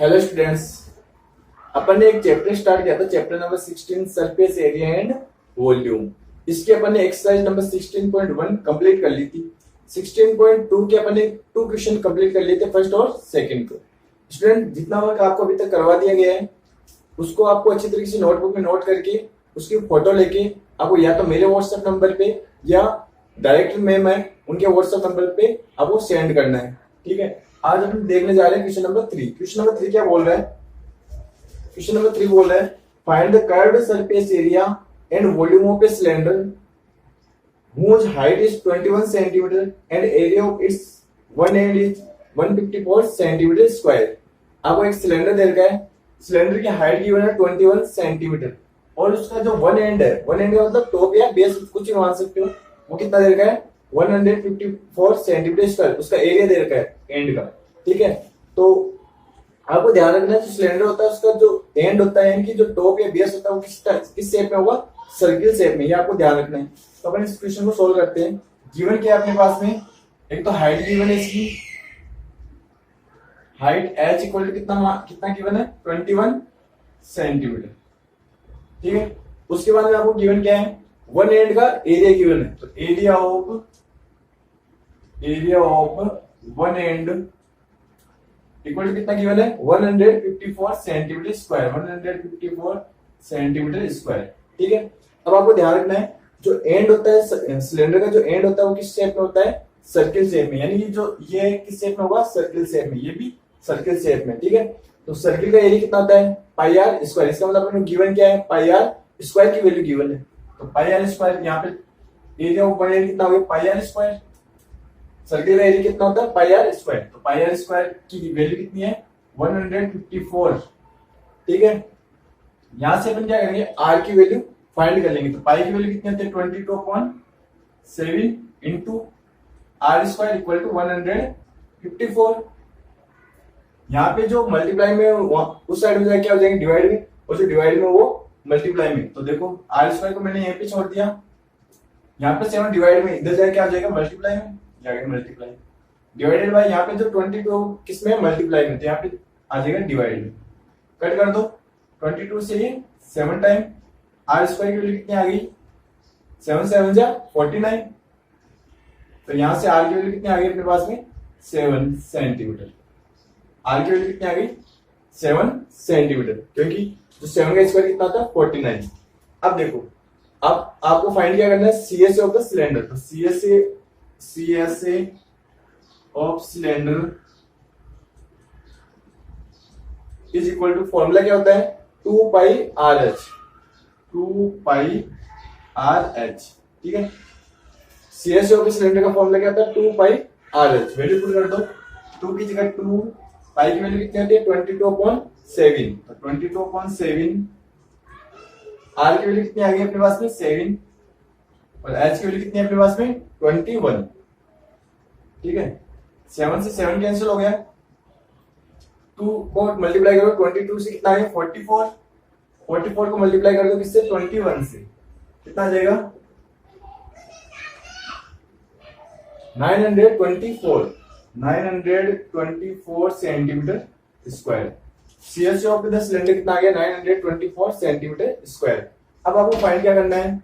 Hello students, अपन ने एक chapter start किया था, chapter number 16 surface area and volume. इसके अपन ने एक्सरसाइज नंबर 16.1 कंप्लीट कर ली थी। 16.2 के अपन ने 2 क्वेश्चन कंप्लीट कर लिए थे, फर्स्ट और सेकंड को। स्टूडेंट, जितना वर्क आपको अभी तक करवा दिया गया है उसको आपको अच्छी तरीके से नोटबुक में नोट करके उसकी फोटो लेके आपको या तो मेरे व्हाट्सएप नंबर पे या डायरेक्ट में मैं उनके व्हाट्सएप नंबर पे आपको सेंड करना है। ठीक है, आज हम देखने जा रहे हैं क्वेश्चन नंबर 3। क्वेश्चन नंबर 3 क्या बोल रहा है? क्वेश्चन नंबर 3 बोल रहा है, find the curved surface area and volume of a cylinder whose height is 21 centimeter and area of its one end is 154 centimeter square। आपको एक सिलेंडर दे रखा है, सिलेंडर की हाइट गिवन है 21 सेंटीमीटर और उसका जो वन एंड है, वन एंड का मतलब टॉप या बेस कुछ भी मान सकते हो, वो कितना दे रखा है 154 सेंटीमीटर स्क्वायर। उसका एरिया दे रखा है एंड का। ठीक है, तो आपको ध्यान रखना है जो सिलेंडर होता है उसका जो एंड होता है यानी कि जो टॉप या बेस होता है वो किस शेप में होगा, सर्किल शेप में। ये आपको ध्यान रखना है। तो अपन इस क्वेश्चन को सोल्व करते हैं। गिवन क्या है अपने पास में, एक तो हाइट गिवन है, इसकी हाइट h इक्वल टू कितना गिवन है 21 सेंटीमीटर। ठीक है, उसके बाद में आपको गिवन क्या है, वन एंड का एरिया गिवन है। तो area of one end equal to कितना गिवन है 154 सेंटीमीटर स्क्वायर, 154 सेंटीमीटर स्क्वायर। ठीक है, अब आपको ध्यान रखना है जो एंड होता है सिलेंडर का, जो एंड होता है वो किस शेप में होता है, सर्किल शेप में। यानी कि जो ये किस शेप में होगा, सर्किल शेप में, ये भी सर्किल शेप में। ठीक है, तो सर्किल का एरिया कितना होता है पाई आर स्क्वायर। इसका मतलब अपने गिवन क्या है, पाई आर स्क्वायर की वैल्यू गिवन है। तो पाई आर स्क्वायर, यहाँ पे एरिया ऑफ वन एंड कितना हो गया पाई आर स्क्वायर। सर्किल का एरिया कितना होता है पाई आर स्क्वायर। तो पाई आर स्क्वायर की वैल्यू कितनी है 154। ठीक है, यहां से अपन क्या करेंगे, आर की वैल्यू फाइंड कर लेंगे। तो पाई की वैल्यू कितनी होती है 22.7 into R square equal to 154। यहाँ पे जो मल्टीप्लाई में उस साइड में जाके क्या हो जाएंगे डिवाइड में, और जो डिवाइड में वो मल्टीप्लाई में। तो देखो आर स्क्वायर को मैंने यहाँ पे छोड़ दिया, यहाँ पे 7 डिवाइड में, इधर जाके क्या हो जाएगा मल्टीप्लाई में, जाएगा मल्टीप्लाई डिवाइडेड बाय यहाँ पे जो 22 किसमें मल्टीप्लाई में, तो यहाँ पे आ जाएगा डिवाइड में। कट कर दो 22 से ये 7 टाइम आर स्क्वायर की वैल्यू कितनी आ गई 7 7 जा 49। तो यहां से आर की वैल्यू कितनी आ गई अपने पास में 7 सेंटीमीटर। आर की वैल्यू कितनी आ गई 7 सेंटीमीटर, क्योंकि जो 7 का स्क्वायर कितना था 49। अब देखो, अब आपको फाइंड क्या करना है, सीएसए ऑफ द सिलेंडर। तो CSA of cylinder is equal to, formula क्या होता है 2 pi are H, 2 pi are H. ठीक है, सीएसए ऑफ सिलेंडर का फॉर्मूला क्या होता है 2 pi R H. Value put कर दो, 2 की जगह 2, पाई की वैल्यू कितनी होती है 22.7। तो 22.7, आर की वैल्यू कितनी आ गई अपने पास में 7, और एच की वैल्यू कितनी है अपने पास में 21। ठीक है, 7 से 7 कैंसिल हो गया, 2 को मल्टीप्लाई करो 22 से कितना आ गया 44, 44 को मल्टीप्लाई कर दो किससे 21 से, कितना आ जाएगा 924 centimetre square. CSA of the cylinder कितना आ गया 924 सेंटीमीटर स्क्वायर। अब आपको फाइंड क्या करना है,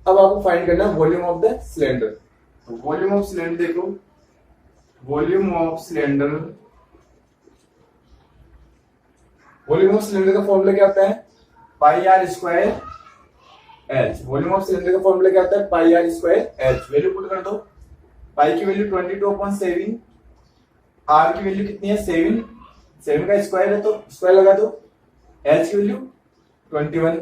अब आपको फाइंड करना है वॉल्यूम ऑफ द सिलेंडर। तो वॉल्यूम ऑफ सिलेंडर देखो, वॉल्यूम ऑफ सिलेंडर का फॉर्मूला क्या होता है pi r square h. Volume of cylinder का फॉर्मूला क्या होता है pi r square h. Value put कर दो, पाई की वैल्यू 22.7, आर की वैल्यू कितनी है 7, 7 का स्क्वायर है तो स्क्वायर लगा दो, एच की वैल्यू 21,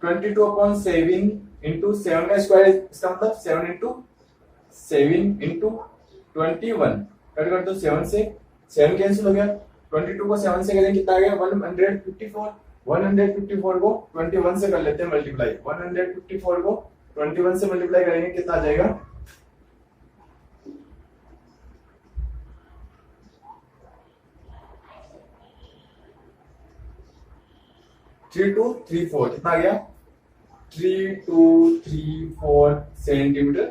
22.7 इंटू 7 का स्क्वायर, इसका मतलब 7 इंटू 7 इंटू 21। कट कर दो, 7 से 7 कैंसिल हो गया, 22 को 7 से करें कितना आ गया 154। 154 को 21 से कर लेते हैं मल्टीप्लाई, 154 को 21 से मल्टीप्लाई करेंगे कितना आ जाएगा 3234। कितना आ गया 3234 सेंटीमीटर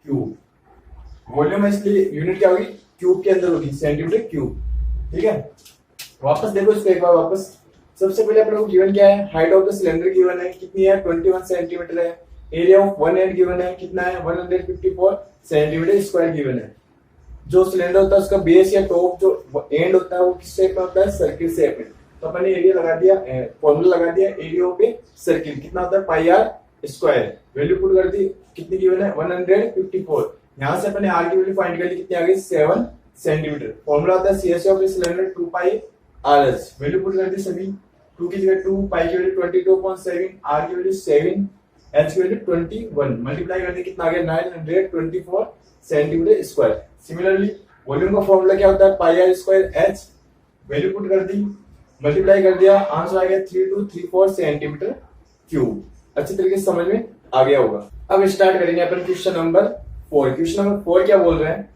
क्यूब। वॉल्यूम है इसलिए यूनिट क्या होगी क्यूब के अंदर होगी, सेंटीमीटर क्यूब। ठीक है, वापस देखो इसको एक बार वापस। सबसे पहले अपने को गिवन क्या है, height of the cylinder given है कितनी है 21 सेंटीमीटर है, area of one and given है कितना है 154 सेंटीमीटर स्क्वायर गिवन है। जो सिलेंडर होता है उसका बेस या टॉप जो एंड होता है वो किस शेप में होता है, सर्किल शेप में। तो अपन ने एरिया लगा दिया, फॉर्मूला लगा दिया, एरिया ऑफ ए सर्किल कितना होता है pi r square, value put कर दी, कितनी गिवन है 154। यहाँ से अपने आर की वैल्यू फाइंड कर ली, कितनी आ गई 7 सेंटीमीटर। फॉर्मूला होता है CS of a cylinder 2 pi R H, value put कर दी सभी, 2 की जगह 2, पाई की वैल्यू 22.7, आर की वैल्यू 7, एच की वैल्यू 21, मल्टीप्लाई कर दी कितना आ गया 924 सेंटीमीटर स्क्वायर। सिमिलरली वॉल्यूम का फॉर्मूला क्या होता है pi r square h, value put कर दी, मल्टीप्लाई कर दिया, आंसर आ गया 3234 सेंटीमीटर क्यूब। अच्छी तरीके से समझ में आ गया होगा। अब स्टार्ट करेंगे अपन क्वेश्चन नंबर 4। क्वेश्चन नंबर 4 क्या बोल रहे हैं,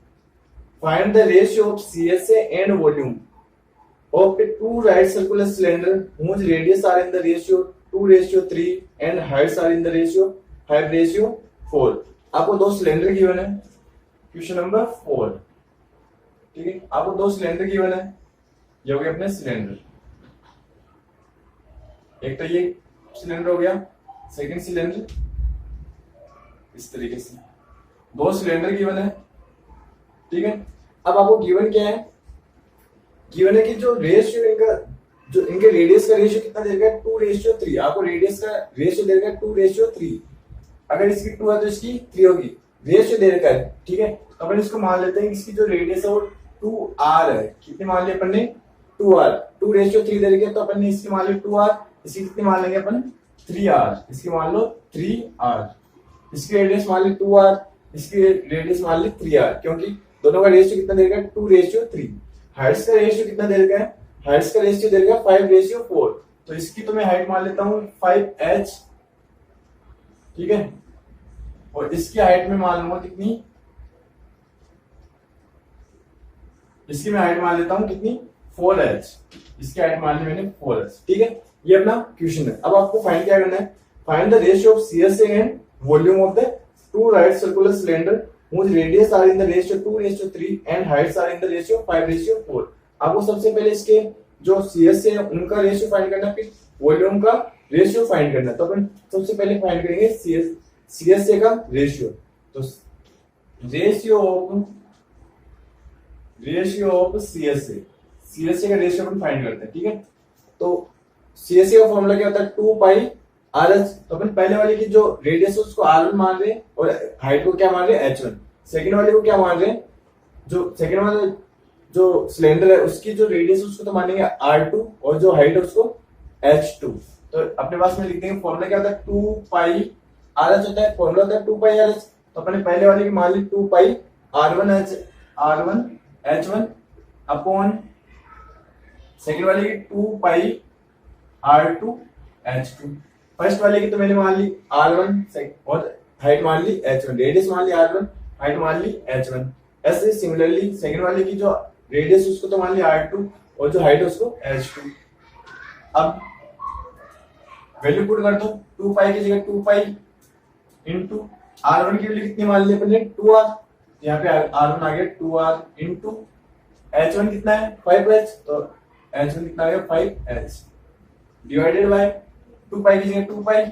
find the ratio of CSA and volume of a two right circular cylinder whose radius are in the ratio 2:3 and heights are in the ratio 5:4। आपको दो सिलेंडर गिवन है, question number 4, ठीक है। आपको दो सिलेंडर गिवन है, ये हो गया अपने सिलेंडर, एक तो ये सिलेंडर हो गया, सेकंड सिलेंडर इस तरीके से दो सिलेंडर गिवन है, ठीक है। अब आपको गिवन क्या है, गिवन है कि जो रेशियो इनका, जो इनके रेडियस का रेशियो कितना देगा 2:3। आपको रेडियस का रेशियो देगा 2:3। अगर इसकी 2 है तो इसकी 3 होगी, रेशियो दे रखा है, ठीक है। तो अपन इसको मान लेते हैं इसकी जो रेडियस है वो 2r है। कितनी मान ली अपन ने 2r, 2:3 दे रखी है तो अपन ने इसकी मान ली 2r, इसकी कितनी मान लेंगे अपन 3r, इसकी मान लो 3r, इसकी रेडियस मान ली 2r, इसकी रेडियस मान ली 3r, क्योंकि दोनों का रेशियो कितना दे रखा है 2:3। हाइट्स का रेशियो कितना दे रखा है, हाइट्स का रेशियो दे रखा है 5:4। तो इसकी तो मैं हाइट मान लेता हूं 5h, ठीक है, और इसकी हाइट में मान लूंगा कितनी, इसकी मैं हाइट मान लेता हूं कितनी 4h, इसकी हाइट मान ली मैंने 4h, ठीक है। ये अपना क्वेश्चन है। अब आपको फाइंड क्या करना है, find the ratio of CSA and volume of the two right circular cylinder whose radius are in the ratio 2:3 and heights are in the ratio 5:4। आपको सबसे पहले इसके जो सीएस है उनका रेशियो फाइंड करना, फिर वॉल्यूम का रेशियो फाइंड करना। तो अपन सबसे पहले फाइंड करेंगे सीएसए का रेशियो। तो रेशियो ऑफ सीएसए का रेशियो अपन फाइंड करते हैं, ठीक है। तो सीएसए का फॉर्मूला क्या होता है 2 पाई आर एच। तो अपन पहले वाले की जो रेडियस है उसको R1 मान रहे हैं और हाइट को क्या मान रहे हैं H1। सेकंड वाले को क्या मान रहे हैं, जो सेकंड वाले जो सिलेंडर है उसकी जो रेडियस है उसको तो मानेंगे R2 और जो हाइट है उसको H2। तो अपने पास में लिख देंगे फॉर्मूला क्या होता है 2 पाई आर एच होता है, फॉर्मूला होता है 2 पाई आर एच। तो अपने पहले वाले की मान ली 2 पाई R1 H1 अपॉन सेकंड वाले की 2 पाई R2 H2। फर्स्ट वाले की तो मैंने मान ली R1 और हाइट मान ली H1, रेडियस मान ली R1, हाइट मान ली H1। ऐसे सिमिलरली सेकंड वाले की जो रेडियस उसको तो मान ली R2 और जो हाइट है उसको H2। अब वैल्यू पुट कर दो, 2 पाई की जगह 2 पाई इंटू R1 की वैल्यू कितनी मान ली अपन ने 2r, यहाँ पे R1 आ गया 2r इंटू H1 कितना है 5h, तो H1 कितना आ गया 5h डिवाइडेड बाय 2 पाई की जगह 2 पाई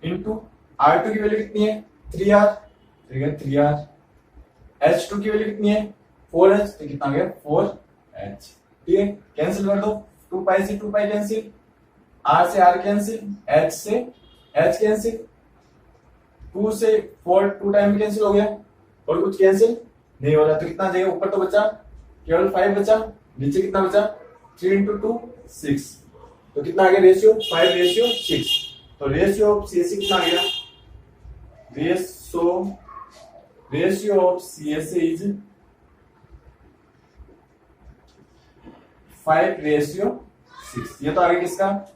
इंटू R2 की वैल्यू कितनी है 3r, 3r, H2 की वैल्यू कितनी है 4h, तो कितना आ गया 4h, ठीक है। कैंसिल कर दो, 2 पाई से 2 पाई कैंसिल, R से R कैंसिल, H से H कैंसिल, 2 से 4 2 टाइम कैंसिल हो गया और कुछ कैंसिल नहीं हो रहा, तो कितना जाएगा, ऊपर तो बचा केवल 5 बचा, नीचे कितना बचा 3 इंटू 2 6, तो कितना आ गया रेशियो 5:6। तो रेशियो ऑफ सीएसए कितना आ गया, रेशियो ऑफ सीएसए इज 5:6। ये तो आ गया किसका,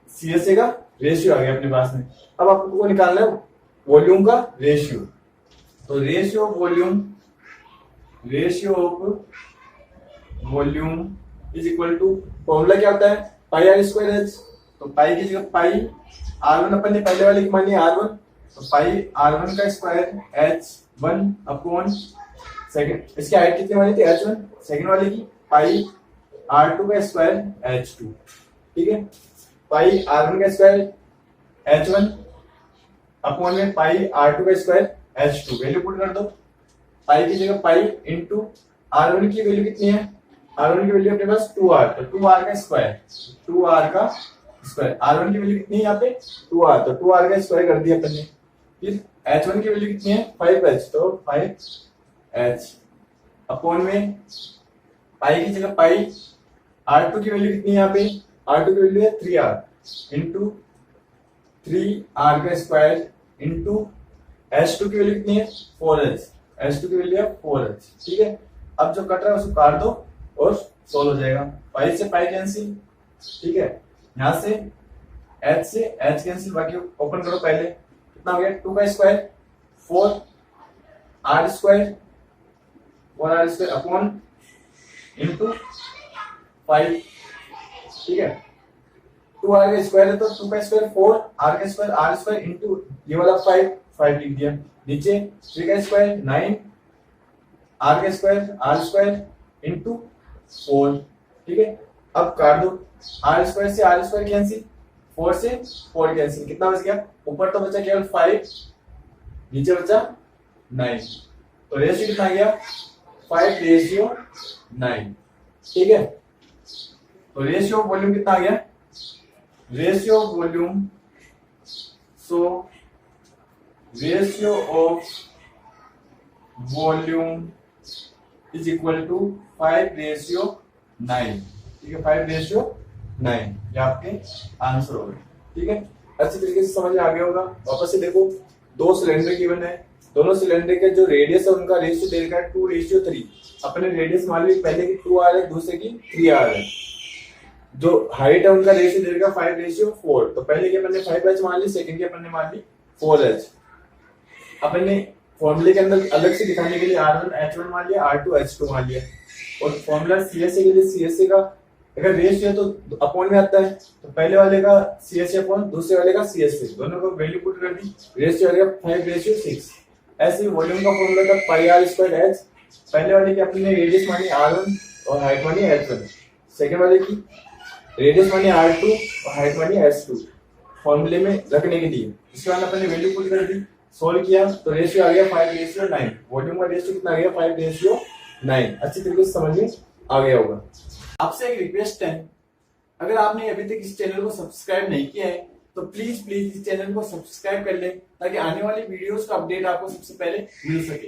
सीएसए का रेशियो आ गया अपने पास में। अब आपको निकालना है वॉल्यूम का रेशियो। तो ratio of volume is equal to, formula क्या होता है पाई आर स्क्वायर एच। तो पाई की जगह पाई R1 अपन ने पहले वाले की मानी R1, तो पाई R1 का स्क्वायर H1 अपॉन सेकंड, इसकी हाइट कितनी मानी थी H1, सेकंड वाले की पाई R2 का स्क्वायर H2, ठीक है, पाई R1 का स्क्वायर H1 अपॉन में पाई R2 का स्क्वायर H2, वैल्यू पुट कर दो, पाई की जगह पाई इंटू R1 की वैल्यू कितनी है, R1 की वैल्यू अपने पास 2R, तो 2R का स्क्वायर, 2R का स्क्वायर, R1 की वैल्यू कितनी है यहाँ पे 2R, तो 2R का स्क्वायर कर दिया अपन ने। फिर H1 की वैल्यू कितनी है 5H, तो 5H अपॉन में पाई की जगह पाई, R2 की वैल्यू कितनी है यहाँ पे, R2 की वैल्यू है 3R इंटू 3R का स्क्वायर इंटू H2 की वैल्यू कितनी है 4H, H2 की वैल्यू है 4H, ठीक है। अब जो कट रहा है उसको काट दो और सोल्व हो जाएगा, पाई से पाई कैंसिल, ठीक है, यहां से H से H कैंसिल, बाकी ओपन करो, पहले कितना हो गया 2 का square 4R square, 4R square upon into 5, ठीक है, 2R का स्क्वायर है तो 2 का स्क्वायर 4R का स्क्वायर R स्क्वायर इंटू ये वाला 5 लिख दिया, नीचे 3 का स्क्वायर 9R का स्क्वायर R स्क्वायर इंटू 4, ठीक है। अब काट दो, R स्क्वायर से R स्क्वायर कैंसिल, 4 से 4 कैंसिल, कितना बच गया, ऊपर तो बचा केवल 5, नीचे बचा 9, तो रेशियो कितना गया 5:9, ठीक है। तो रेशियो ऑफ वॉल्यूम कितना आ गया, ratio of volume, so ratio of volume is equal to 5:9, ठीक है, 5:9, ये आपके आंसर हो गए, ठीक है। अच्छी तरीके से समझ में आ गया होगा। वापस से देखो, दो सिलेंडर गिवन है, दोनों सिलेंडर के जो रेडियस है उनका रेशियो दे रखा है 2:3, अपने रेडियस मान ली पहले की 2R है, दूसरे की 3R है, जो हाइट है उनका रेशियो दे रखा 5:4, तो पहले की अपन ने 5H मान ली, सेकंड की अपन ने मान ली 4H, अपन ने फॉर्मूले के अंदर अलग से दिखाने के लिए R1 H1 मान लिया, R2 H2 मान लिया, और फॉर्मूला CSA के लिए CSA का अगर रेशियो तो अपॉन में आता है, तो पहले वाले का CSA अपॉन दूसरे वाले का CSA, दोनों को वैल्यू पुट कर दी, रेशियो आ गया 5:6। ऐसे वॉल्यूम का फॉर्मूला था पाई R स्क्वायर H, पहले वाले की अपने रेडियस मानी R1 और हाइट मानी H1, सेकंड वाले की रेडियस मानी R2 और हाइट मानी H2, फॉर्मूले में रखने के लिए, इसके बाद अपन ने वैल्यू पुट कर दी, सोल्व किया तो रेशियो आ गया 5:9, वॉल्यूम का रेशियो कितना आ गया 5:9, अच्छी तरीके से समझ में आ गया होगा। आपसे एक रिक्वेस्ट है, अगर आपने अभी तक इस चैनल को सब्सक्राइब नहीं किया है तो प्लीज इस चैनल को सब्सक्राइब कर लें, ताकि आने वाली वीडियोस का अपडेट आपको सबसे पहले मिल सके।